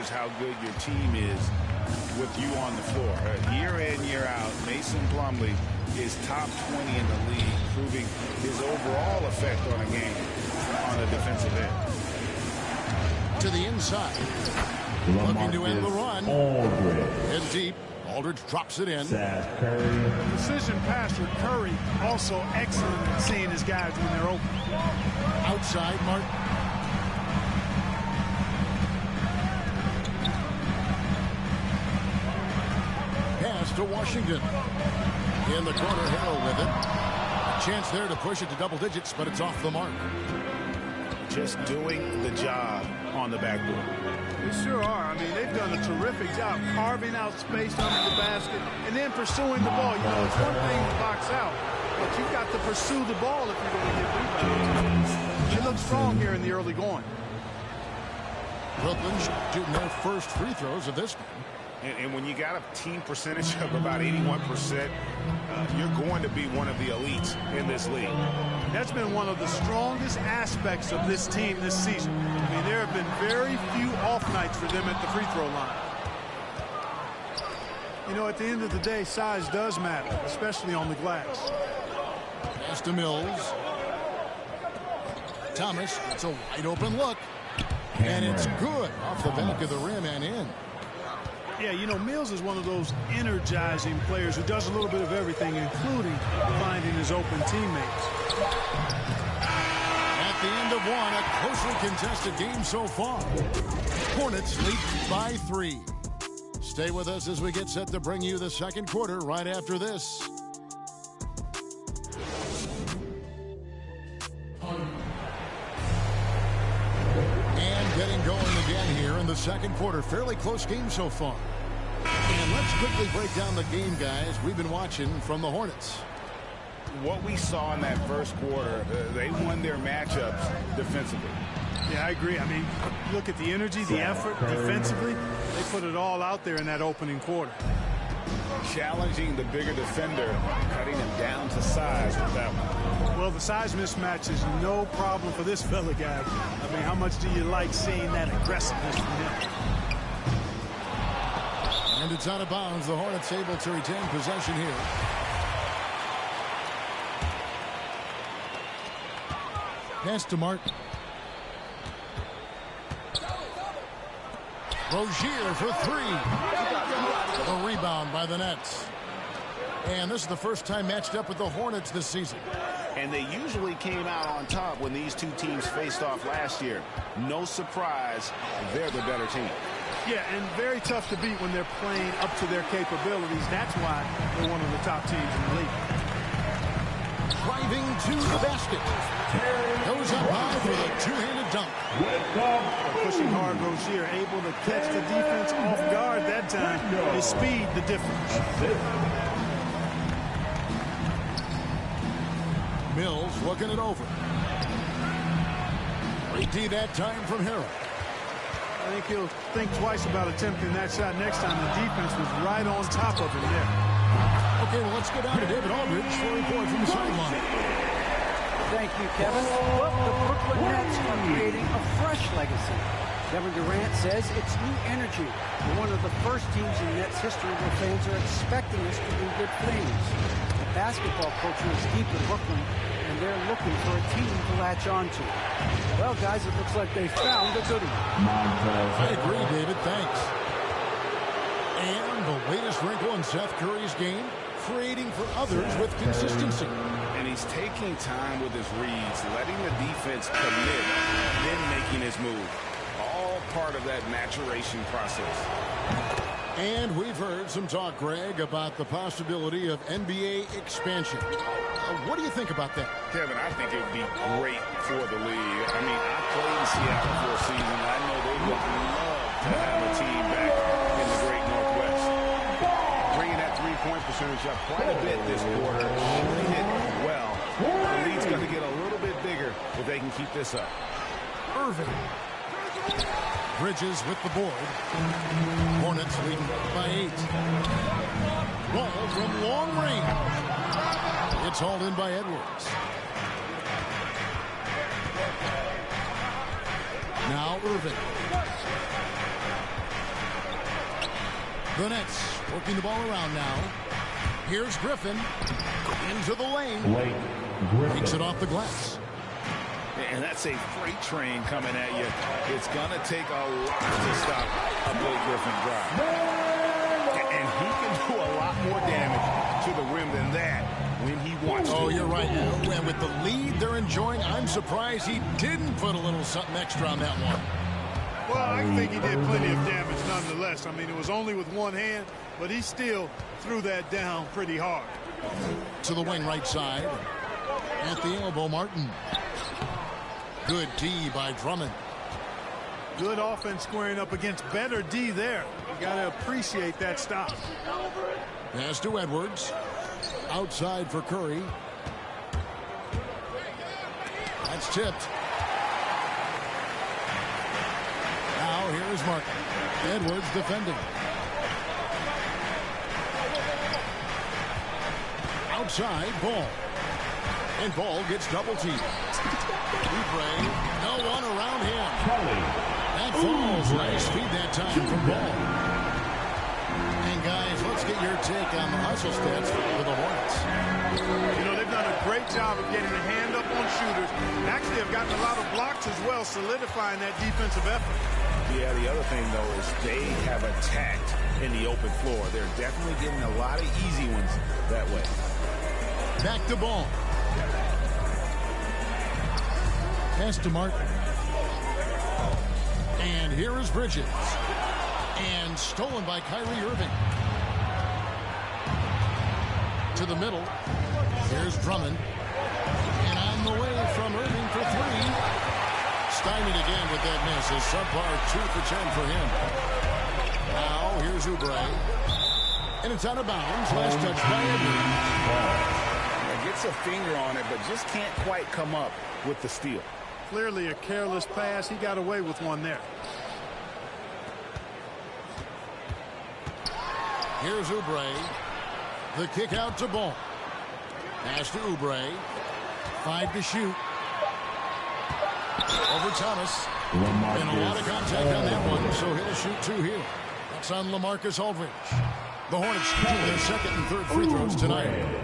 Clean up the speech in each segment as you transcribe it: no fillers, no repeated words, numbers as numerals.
shows how good your team is with you on the floor. Year in, year out, Mason Plumlee is top 20 in the league, proving his overall effect on a game on the defensive end. To the inside. Looking to end the run. And deep. Aldridge drops it in. Precision pass with Curry, also excellent at seeing his guys when they're open. Outside, Martin. Pass to Washington. In the corner, Harrell with it. A chance there to push it to double digits, but it's off the mark. Just doing the job on the backboard. They sure are. I mean, they've done a terrific job carving out space under the basket and then pursuing the ball. You know, it's one thing to box out, but you've got to pursue the ball if you're going to get rebounds. They look strong here in the early going. Brooklyn shooting their first free throws of this game. And when you got a team percentage of about 81%, you're going to be one of the elites in this league. That's been one of the strongest aspects of this team this season. I mean, there have been very few off nights for them at the free throw line. You know, at the end of the day, size does matter, especially on the glass. Pass to Mills. Thomas, it's a wide open look. And it's good off the back of the rim and in. Yeah, you know, Mills is one of those energizing players who does a little bit of everything, including finding his open teammates. At the end of one, a closely contested game so far. Hornets lead by 3. Stay with us as we get set to bring you the second quarter right after this. And getting going again here in the second quarter. Fairly close game so far. And let's quickly break down the game, guys. We've been watching from the Hornets. What we saw in that first quarter, they won their matchups defensively. Yeah, I agree. I mean, look at the energy, the effort defensively. They put it all out there in that opening quarter. Challenging the bigger defender, cutting him down to size with that one. Well, the size mismatch is no problem for this fella guy. I mean, how much do you like seeing that aggressiveness from him? And it's out of bounds. The Hornets able to retain possession here. Pass to Martin. Rozier for 3. A rebound by the Nets. And this is the first time matched up with the Hornets this season. And they usually came out on top when these two teams faced off last year. No surprise, they're the better team. Yeah, and very tough to beat when they're playing up to their capabilities. That's why they're one of the top teams in the league. Driving to the basket. Goes up high for the two-handed dunk. Pushing hard, Rozier able to catch the defense off guard that time. His speed, the difference. Mills looking it over. Great D that time from Harrell. I think he'll think twice about attempting that shot next time. The defense was right on top of him there. Okay, well, let's go down to David Aldridge for a report from the sideline. Thank you, Kevin. Well, the Brooklyn Nets are creating a fresh legacy. Kevin Durant says it's new energy. We're one of the first teams in Nets history where fans are expecting us to do good things. The basketball culture is deep in Brooklyn, and they're looking for a team to latch on to. Well, guys, it looks like they found a good one. I agree, David. Thanks. And the latest wrinkle in Seth Curry's game, creating for others with consistency. And he's taking time with his reads, letting the defense commit, then making his move. All part of that maturation process. And we've heard some talk, Greg, about the possibility of NBA expansion. What do you think about that? Kevin, I think it would be great for the league. I mean, I played in Seattle for a season. I know they would love to have a team back in the Great Northwest. Bringing that three-point percentage up quite a bit this quarter. Shooting it well. The lead's going to get a little bit bigger if they can keep this up. Irving. Bridges with the board. Hornets leading by 8. Ball from long range. It's hauled in by Edwards. Now Irving. The Nets working the ball around now. Here's Griffin into the lane. Takes it off the glass. And that's a freight train coming at you. It's going to take a lot to stop a Blake Griffin drive. And he can do a lot more damage to the rim than that when he wants to. Oh, you're right. And with the lead they're enjoying, I'm surprised he didn't put a little something extra on that one. Well, I think he did plenty of damage nonetheless. I mean, it was only with one hand, but he still threw that down pretty hard. To the wing right side. At the elbow, Martin. Good D by Drummond. Good offense squaring up against better D there. You got to appreciate that stop. Pass to Edwards. Outside for Curry. That's tipped. Now here is Martin. Edwards defending. Outside, Ball. And Ball gets double teamed. Oubre, no one around him. That falls. Nice feed that time from Ball. And guys, let's get your take on the hustle stats for the Hornets. You know, they've done a great job of getting a hand up on shooters. Actually, have gotten a lot of blocks as well, solidifying that defensive effort. Yeah, the other thing, though, is they have attacked in the open floor. They're definitely getting a lot of easy ones that way. Back to Ball. Pass to Martin. And here is Bridges. And stolen by Kyrie Irving. To the middle. Here's Drummond. And on the way from Irving for three. Stymied again with that miss. A subpar 2 for 10 for him. Now here's Oubre. And it's out of bounds. Last touch by Edwards. Gets a finger on it, but just can't quite come up with the steal. Clearly a careless pass. He got away with one there. Here's Oubre. The kick out to Ball. Pass to Oubre. 5 to shoot. Over Thomas. And a lot of contact on that one, so he'll shoot 2 here. That's on LaMarcus Aldridge. The Hornets shooting their second and third free throws tonight.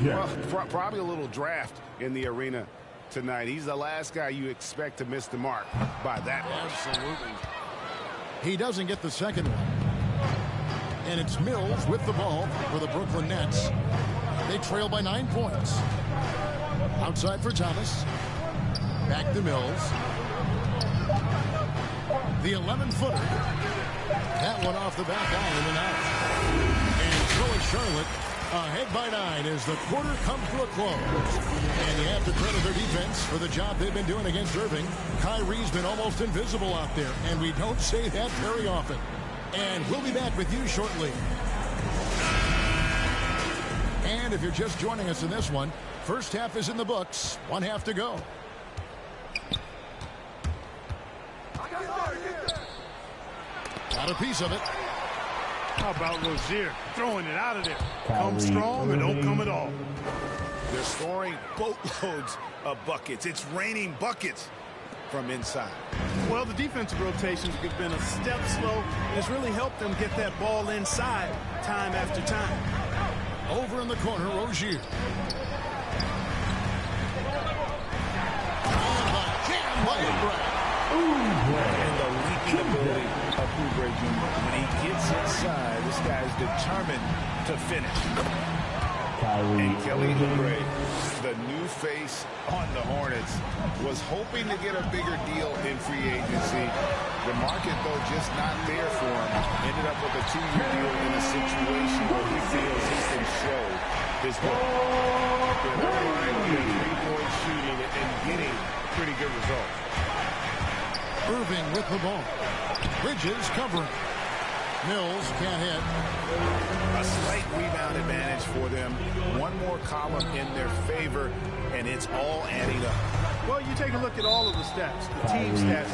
Well, probably a little draft in the arena tonight. He's the last guy you expect to miss the mark by that much. Absolutely. He doesn't get the second one. And it's Mills with the ball for the Brooklyn Nets. They trail by 9 points. Outside for Thomas. Back to Mills. The 11-footer. That one off the back iron and out. And so is Charlotte. Ahead by 9 as the quarter comes to a close. And you have to credit their defense for the job they've been doing against Irving. Kyrie's been almost invisible out there, and we don't say that very often. And we'll be back with you shortly. And if you're just joining us in this one, first half is in the books. 1 half to go. Got a piece of it. How about Rozier throwing it out of there? Come strong or don't come at all. They're scoring boatloads of buckets. It's raining buckets from inside. Well, the defensive rotations have been a step slow, and it's really helped them get that ball inside time after time. Over in the corner, Rozier. And the leaping ability of Oubre Jr. When he gets inside, this guy's determined to finish. And Kelly Oubre, the new face on the Hornets, was hoping to get a bigger deal in free agency. The market, though, just not there for him. Ended up with a 2-year deal in a situation where he feels he can show his work. With a variety of three-point shooting and getting pretty good results. Irving with the ball. Bridges covering. Mills can't hit. A slight rebound advantage for them. One more column in their favor, and it's all adding up. Well, you take a look at all of the stats, the team stats.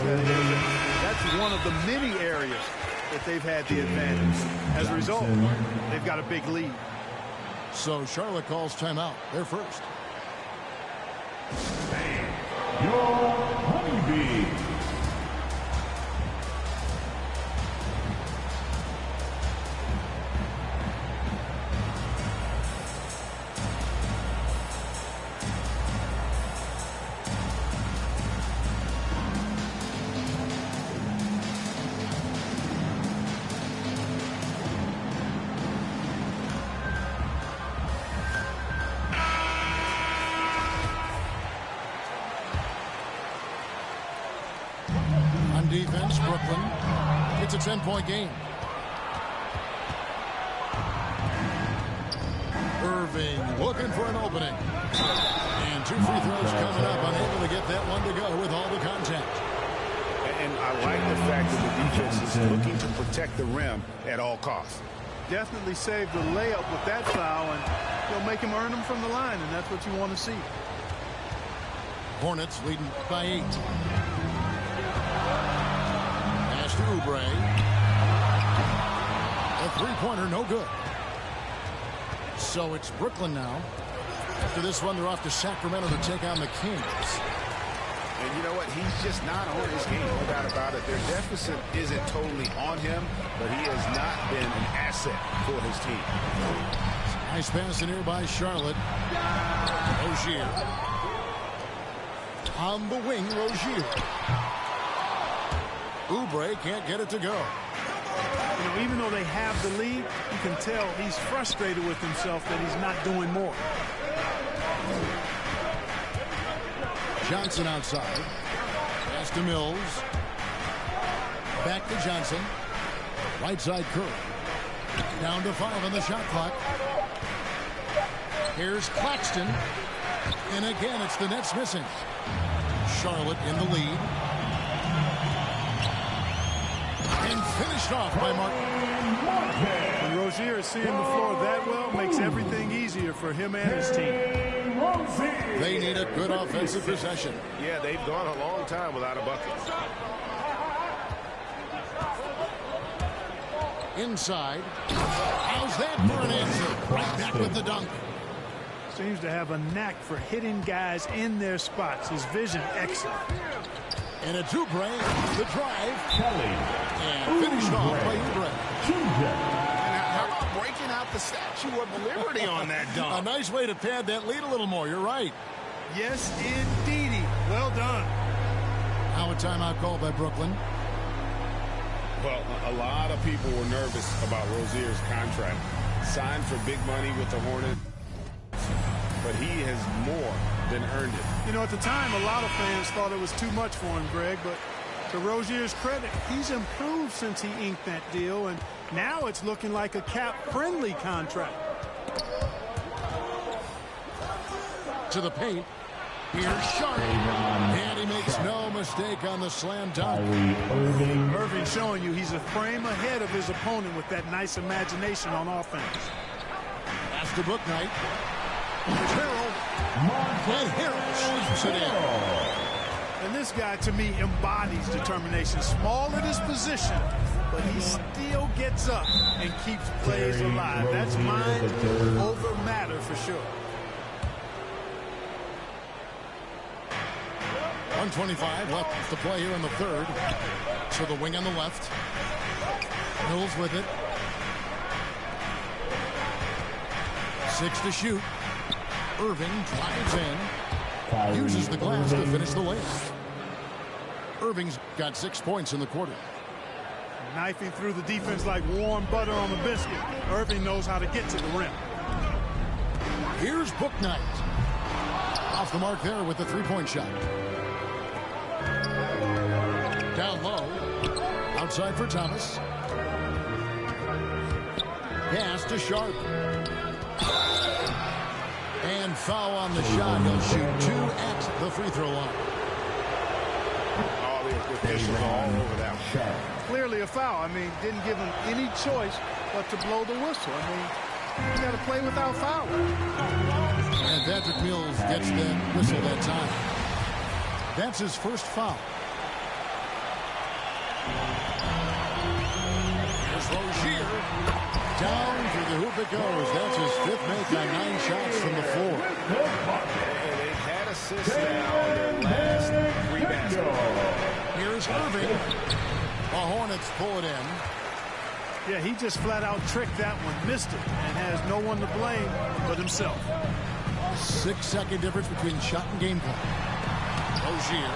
That's one of the many areas that they've had the advantage. As a result, they've got a big lead. So Charlotte calls timeout. They're first. Your honeybee. It's a 10-point game. Irving looking for an opening. And 2 free throws coming up. Unable to get that one to go with all the contact. And I like the fact that the defense is looking to protect the rim at all costs. Definitely saved the layup with that foul, and he'll make him earn them from the line, and that's what you want to see. Hornets leading by 8. Pass to Oubre. A three-pointer, no good. So it's Brooklyn now. After this one, they're off to Sacramento to take on the Kings. And you know what? He's just not on his game, no doubt about it. Their deficit isn't totally on him, but he has not been an asset for his team. Nice pass in here by Charlotte. Rozier. On the wing, Rozier. Oubre can't get it to go. You know, even though they have the lead, you can tell he's frustrated with himself that he's not doing more. Johnson outside. Pass to Mills. Back to Johnson. Right side Curry. Down to 5 on the shot clock. Here's Claxton. And again, it's the Nets missing. Charlotte in the lead. And finished off by Martin. When Rozier is seeing the floor that well, makes everything easier for him and his team. They need a good offensive possession. Yeah, they've gone a long time without a bucket. Inside. How's that for an answer? Right back with the dunk. Seems to have a knack for hitting guys in their spots. His vision excellent. And it's Oubre, the drive. And finished off by Oubre. How about breaking out the Statue of Liberty on that dunk? A nice way to pad that lead a little more. You're right. Yes, indeedy. Well done. Now a timeout called by Brooklyn. Well, a lot of people were nervous about Rozier's contract. Signed for big money with the Hornets, but he has more than earned it. You know, at the time, a lot of fans thought it was too much for him, Greg, but to Rozier's credit, he's improved since he inked that deal, and now it's looking like a cap-friendly contract. To the paint. Here's Sharp. And he makes no mistake on the slam dunk. Irving showing you he's a frame ahead of his opponent with that nice imagination on offense. Pass to Bouknight. Carroll. And Harris shoots it in. And this guy, to me, embodies determination. Small at his position, but he still gets up and keeps plays alive. That's mind over matter for sure. 1:25 left to play here in the third. So the wing on the left. Mills with it. 6 to shoot. Irving drives in. Uses the glass to finish the layup. Irving's got 6 points in the quarter. Knifing through the defense like warm butter on a biscuit. Irving knows how to get to the rim. Here's Bouknight. Off the mark there with the three-point shot. Down low. Outside for Thomas. Pass to Sharp. And foul on the shot. He'll shoot 2 at the free throw line. All the officials are all over that one. Clearly a foul. I mean, didn't give him any choice but to blow the whistle. I mean, you got to play without foul. And Patrick Mills gets that whistle that time. That's his first foul. Here's Rozier. Down through the hoop it goes. That's his 5th make on 9 shots from the floor. And they've had assists now in their last 3 baskets. Here's Irving. The Hornets pull it in. Yeah, he just flat out tricked that one, missed it, and has no one to blame but himself. 6-second difference between shot and game clock. Rozier.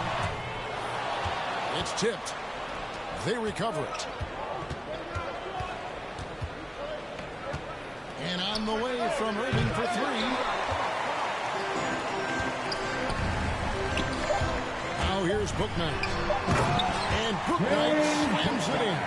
It's tipped. They recover it. And on the way from Irving for 3. Now here's Bouknight. And Bouknight slams it in.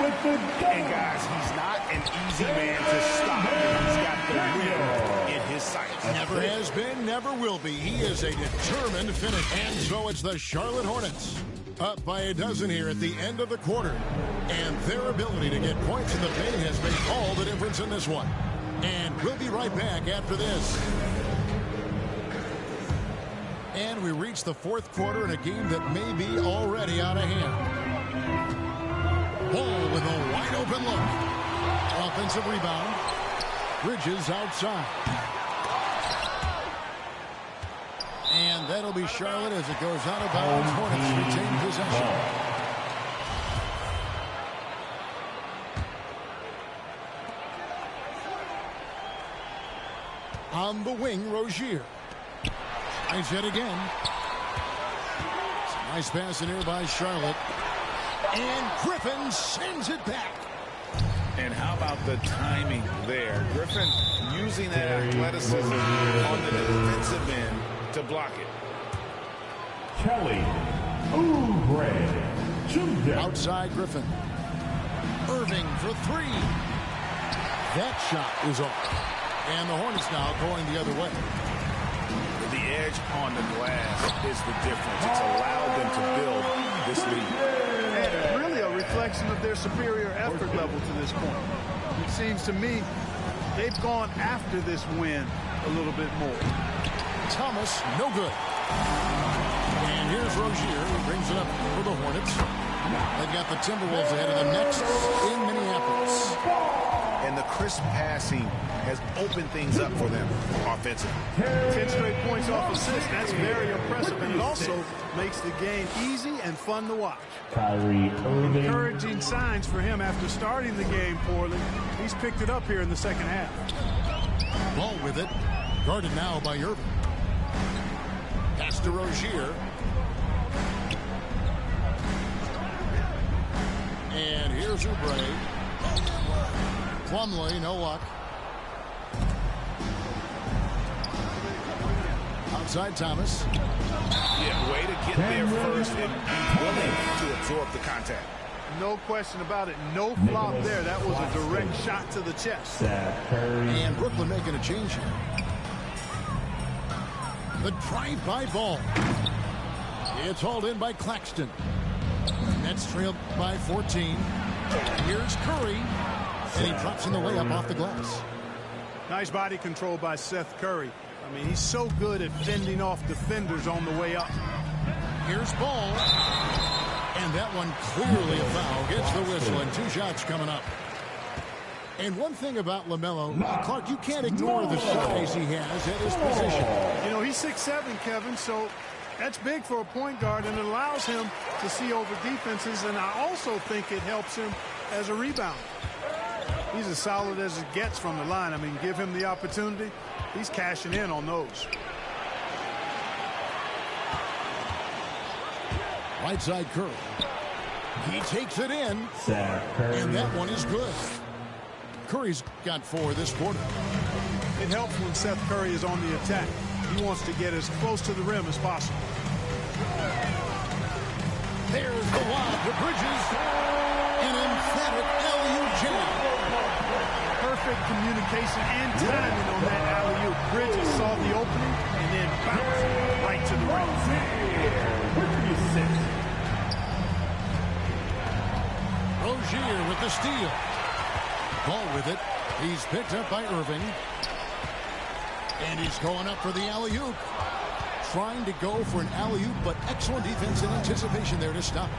with the And guys, he's not an easy man to stop. He's got the win in his sights. Never has been, never will be. He is a determined finish. And so it's the Charlotte Hornets up by a dozen here at the end of the quarter. And their ability to get points in the paint has made all the difference in this one. And we'll be right back after this. And we reach the fourth quarter in a game that may be already out of hand. Ball with a wide open look. Offensive rebound. Bridges outside. And that'll be Charlotte as it goes out of bounds. Hornets retain possession. On the wing, Rozier. Nice hit again. Nice pass in here by Charlotte. And Griffin sends it back. And how about the timing there? Griffin using that athleticism on the defensive end to block it. Kelly Oubre Jr. Outside Griffin. Irving for three. That shot is off. And the Hornets now going the other way. The edge on the glass is the difference. It's allowed them to build this lead. And really a reflection of their superior effort level to this point. It seems to me they've gone after this win a little bit more. Thomas, no good. And here's Rozier, who brings it up for the Hornets. They've got the Timberwolves ahead of them next in Minneapolis. And the crisp passing has opened things up for them offensively. 10 straight points off assists. That's very impressive. And it also makes the game easy and fun to watch. Kyrie Irving. Encouraging signs for him after starting the game poorly. He's picked it up here in the second half. Ball with it. Guarded now by Irving. Pass to Rozier. And here's Oubre. Plumlee, no luck. Outside Thomas. Yeah, way to get there first and be willing to absorb the contact. No question about it. No flop there. That was a direct shot to the chest. And Brooklyn making a change here. The drive-by ball. It's hauled in by Claxton. Nets trailed by 14. Here's Curry. And he drops in the layup off the glass. Nice body control by Seth Curry. I mean, he's so good at fending off defenders on the way up. Here's Ball. And that one clearly a foul. Gets the whistle and two shots coming up. And one thing about LaMelo, Clark, you can't ignore the size he has at his position. You know, he's 6'7", Kevin, so that's big for a point guard, and it allows him to see over defenses, and I also think it helps him as a rebounder. He's as solid as it gets from the line. I mean, give him the opportunity. He's cashing in on those. Right side Curry. He takes it in. And that one is good. Curry's got 4 this quarter. It helps when Seth Curry is on the attack. He wants to get as close to the rim as possible. There's the lob to Bridges. An emphatic alley-oop jam. Perfect communication and timing on that alley-oop. Bridges saw the opening and then bounced right to the rim. Rozier with the steal. Ball with it. He's picked up by Irving. And he's going up for the alley-oop. Trying to go for an alley-oop, but excellent defense and anticipation there to stop.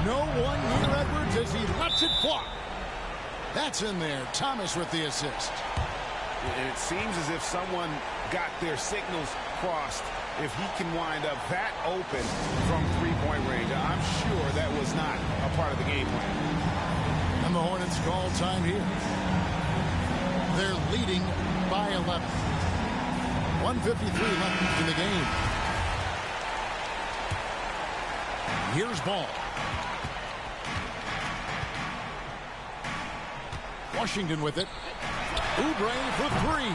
No one near Edwards as he lets it fly. That's in there. Thomas with the assist. It seems as if someone got their signals crossed. If he can wind up that open from three-point range, I'm sure that was not a part of the game plan. And the Hornets call time here. They're leading by 11. 1:53 left in the game. Here's Ball. Washington with it. Oubre for 3.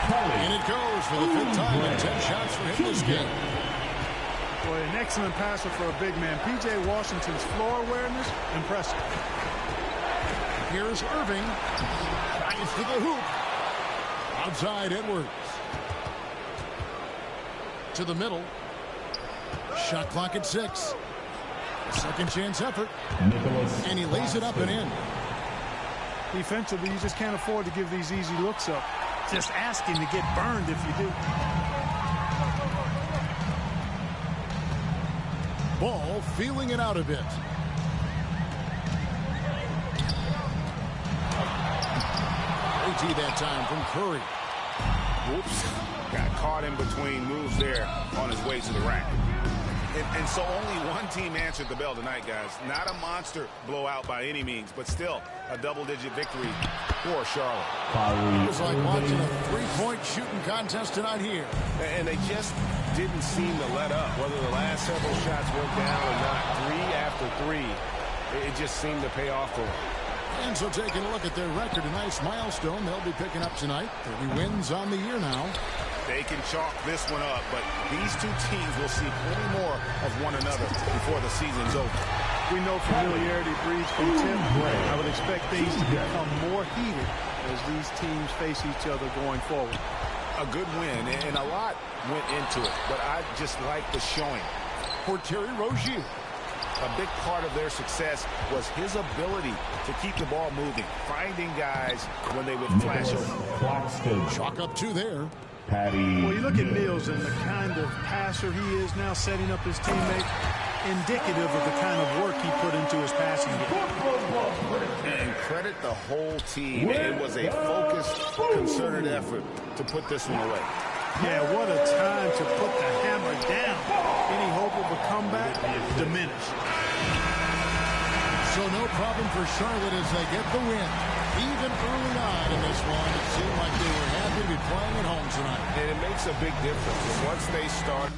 And it goes for the 5th time in 10 shots for him this game. Boy, an excellent passer for a big man. P.J. Washington's floor awareness, impressive. Here's Irving. Drives to the hoop. Outside Edwards. To the middle. Shot clock at 6. Second chance effort. And he lays it up and in. Defensively, you just can't afford to give these easy looks up. Just asking to get burned if you do. Ball feeling it out a bit. OT that time from Curry. Whoops. Got caught in between moves there on his way to the rack. And so only one team answered the bell tonight, guys. Not a monster blowout by any means, but still a double-digit victory for Charlotte. It was like watching a three-point shooting contest tonight here. And they just didn't seem to let up. Whether the last several shots went down or not, 3 after 3, it just seemed to pay off for them. And so taking a look at their record, a nice milestone they'll be picking up tonight. 30 wins on the year now. They can chalk this one up, but these two teams will see plenty more of one another before the season's over. We know familiarity breeds contempt. I would expect things to become more heated as these teams face each other going forward. A good win, and a lot went into it, but I just like the showing. For Terry Rozier. A big part of their success was his ability to keep the ball moving, finding guys when they would flash over. Chalk up 2 there. Patty. Well, you look at Mills and the kind of passer he is now, setting up his teammate, indicative of the kind of work he put into his passing game. And credit the whole team. It was a focused, concerted effort to put this one away. Yeah, what a time to put the hammer down. Any hope of a comeback diminished. So no problem for Charlotte as they get the win. Even early on in this one, it seemed like they were happy to be playing at home tonight. And it makes a big difference. Once they start